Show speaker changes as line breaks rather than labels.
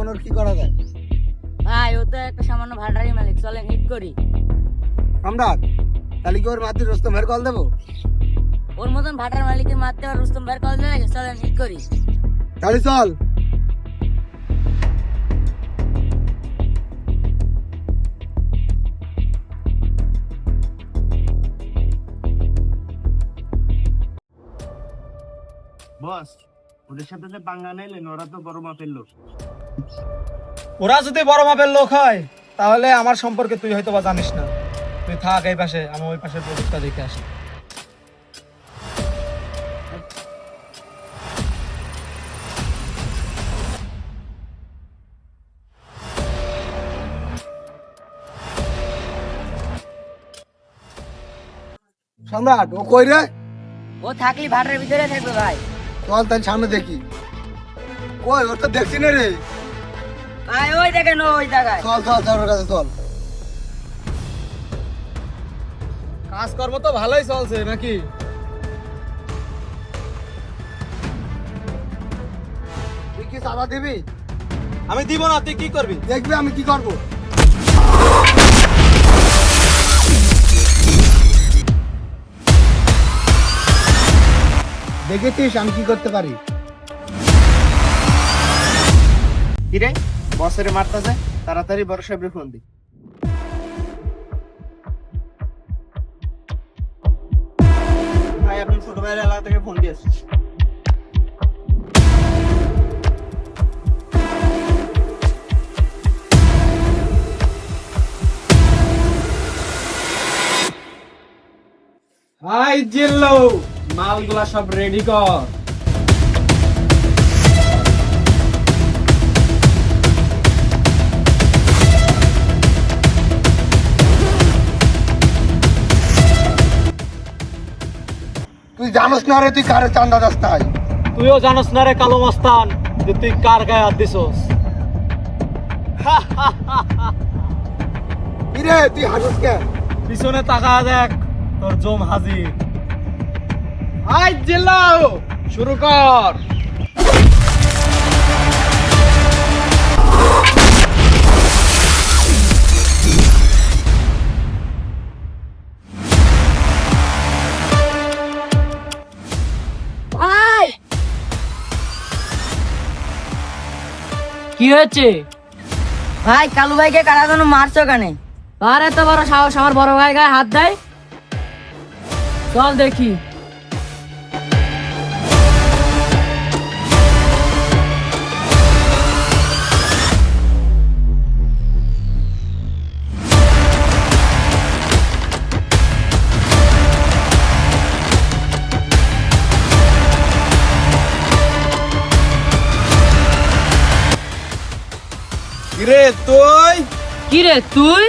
এখন ওর কি করা যায়?
ভাই ও তো একটা সামান্য ভাড়ারি মালিক, চলেন হিট করি।
সম্রাট, তাহলে কি ওর মাতৃ রোস্তম ভাইয়ের কল দেবো?
ওর মতন ভাটার মালিকের মারতে আর রুস্তম ভাইয়ের কল দিয়ে লাগে, চলেন হিট করি।
তাহলে চল।
বস, ওদের সাথে যে পাঙ্গা নাইলেন ওরা তো বড় মাপের লোক।
ওরা যদি বড় মাপের লোক হয় তাহলে আমার সম্পর্কে তুই হয়তো বা জানিস না। তুই থাক এই পাশে, আমি ওই পাশের প্রজেক্টটা দেখে আসি।
সম্রাট, ও কই রে?
ও থাকলে ভাটার ভিতরে থাকবে ভাই।
চল তাহলে সামনে দেখি। কই, ওর তো দেখছি না রে।
ভাই ওই দেখেন ওই জায়গায়।
চল চল চল ওর কাছে চল।
কাজকর্ম তো ভালোই চলছে নাকি?
তুই কি চাঁদা দিবি?
আমি দিব না, তুই কি করবি?
দেখবি আমি কি করবো। দেখেছিস আমি কি করতে পারি?
কিরে, বসের মারতা যায়, তাড়াতাড়ি বড় সাহেবের ফোন দি। ভাই আপনি ছোট ভাইয়ের এলাকা থেকে ফোন দিয়েছেন।
হাই জিল্লো, মালগুলা সব রেডি কর।
তুই জানোস না রে তুই কারে চান্দা দাস তাই?
তুইও জানোস না রে কালো মস্তান যে তুই কার গায়ে হাত দিছস।
কি রে তুই হাসিস কেন?
পিছনে তাকা দেখ, তোর জম হাজির। হাই জিল্লো, শুরু কর।
ভাই কি হচ্ছে? ভাই কালু ভাইকে কারা যেন মারছো কেন? আর এত বড় সাহস আমার বড় ভাই গায়ে হাত দেয়? চল দেখি।
কিরে তুই?
কি রে তুই?